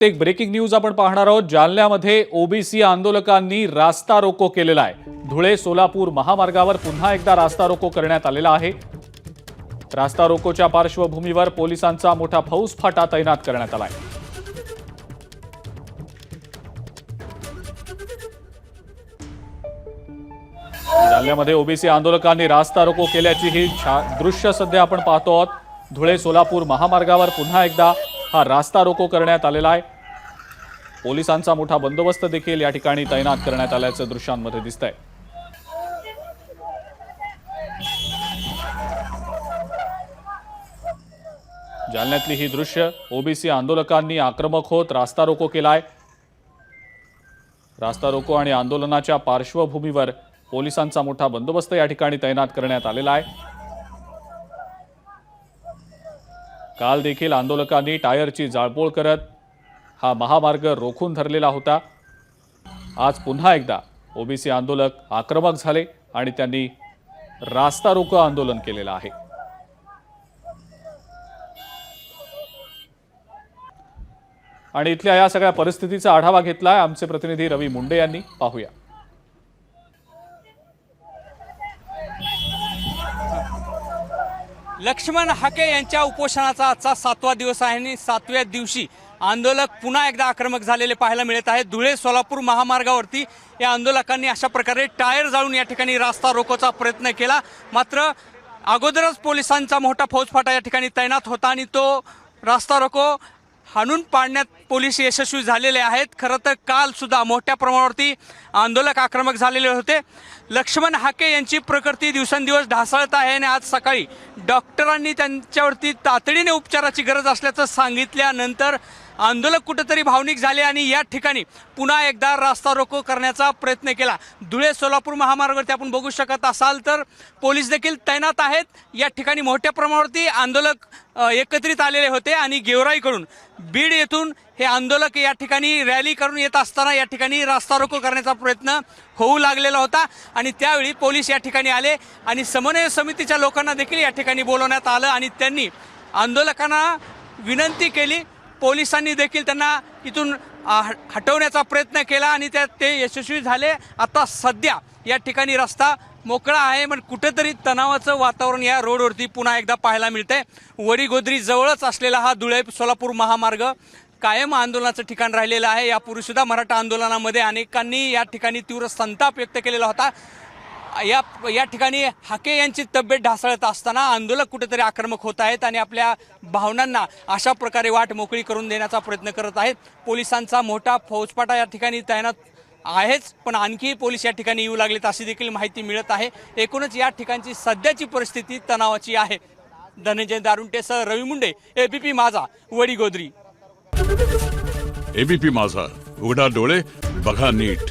एक breaking news आपण पाहणार आहोत। जालन्यामध्ये ओबीसी आंदोलकांनी रास्ता रोको केलेला आहे। धुळे सोलापूर महामार्गावर पुन्हा एकदा रास्ता रोको करण्यात आलेला आहे। रास्ता रोकोच्या पार्श्वभूमीवर पोलिसांचा मोठा फौजफाटा तैनात करण्यात आला आहे। जालन्यामध्ये ओबीसी आंदोलकांनी रास्ता रोको केल्याची ही दृश्य सध्या आपण पाहतो आहोत। धुळे सोलापूर महामार्गावर पुन्हा एकदा हा रास्ता रोको करण्यात आलेला आहे। पोलिसांचा मोठा बंदोबस्त देखील या ठिकाणी तैनात करण्यात आल्याचं दृश्यांमध्ये दिसतंय। जालन्यातली ही दृश्य ओबीसी आंदोलकांनी आक्रमक होत रास्ता रोको केलाय। रास्ता रोको आणि आंदोलनाच्या पार्श्वभूमीवर पोलिसांचा मोठा बंदोबस्त या ठिकाणी तैनात करण्यात आलेला आहे। काल देखील आंदोलकांनी टायरची जाळपोळ करत हा महामार्ग रोखून धरलेला होता। आज पुन्हा एकदा ओबीसी आंदोलक आक्रमक झाले आणि त्यांनी रास्ता रोको आंदोलन केलेलं आहे। आणि इथल्या या सगळ्या परिस्थितीचा आढावा घेतलाय आमचे प्रतिनिधी रवी मुंडे यांनी। पाहूया। लक्ष्मण हाके यांच्या उपोषणाचा आजचा 7वा दिवस आहे आणि 7व्या दिवशी आंदोलक पुन्हा एकदा आक्रमक झालेले पाहायला मिळत आहे। धुळे सोलापूर महामार्गावरती या आंदोलकांनी अशा प्रकारे टायर जाळून या ठिकाणी रास्ता रोकोचा प्रयत्न केला। मात्र अगोदरच पोलिसांचा मोठा फौजफाटा या ठिकाणी तैनात होता आणि तो रास्ता रोको हाणून पाडण्यात पोलीस यशस्वी झालेले आहेत। खरं तर काल सुद्धा मोठ्या प्रमाणावरती आंदोलक आक्रमक झालेले होते। लक्ष्मण हाके यांची प्रकृती दिवसेंदिवस ढासळत आहे आणि आज सकाळी डॉक्टरांनी त्यांच्यावरती तातडीने उपचाराची गरज असल्याचं सांगितल्यानंतर आंदोलक कुठेतरी भावनिक झाले आणि या ठिकाणी पुन्हा एकदा रास्ता रोको करण्याचा प्रयत्न केला। धुळे सोलापूर महामार्गावरती आपण बघू शकत असाल तर पोलीस देखील तैनात आहेत। या ठिकाणी मोठ्या प्रमाणावरती आंदोलक एकत्रित आलेले होते आणि गेवराईकडून बीड येथून हे आंदोलक या ठिकाणी रॅली करून येत असताना या ठिकाणी रास्ता रोको करण्याचा प्रयत्न होऊ लागलेला होता आणि त्यावेळी पोलीस या ठिकाणी आले आणि समन्वय समितीच्या लोकांना देखील या ठिकाणी बोलवण्यात आलं आणि त्यांनी आंदोलकांना विनंती केली। पोलिसांनी देखील त्यांना इथून हटवण्याचा प्रयत्न केला आणि ते यशस्वी झाले। आता सध्या या ठिकाणी रस्ता मोकळा आहे, पण कुठेतरी तणावाचं वातावरण या रोडवरती पुन्हा एकदा पाहायला मिळतंय। वडीगोद्री जवळच असलेला हा धुळे सोलापूर महामार्ग कायम आंदोलनाचं ठिकाण राहिलेलं आहे। यापूर्वी सुद्धा मराठा आंदोलनामध्ये अनेकांनी या ठिकाणी तीव्र संताप व्यक्त केलेला होता। या ठिकाणी हाके यांची तब्येत ढासळत असताना आंदोलक कुठेतरी आक्रमक होत आहेत आणि आपल्या भावनांना अशा प्रकारे वाट मोकळी करून देण्याचा प्रयत्न करत आहेत। पोलिसांचा मोठा फौजफाटा या ठिकाणी तैनात आहेच, पण आणखी पोलीस या ठिकाणी येऊ लागलेत अशी देखील माहिती मिळत आहे। एकूणच या ठिकाणची सध्याची परिस्थिती तणावाची आहे। धनंजय दारुंटेसह रवी मुंडे, एबीपी माझा, वडीगोद्री। एबीपी माझा, उघडा डोळे बघा नीट।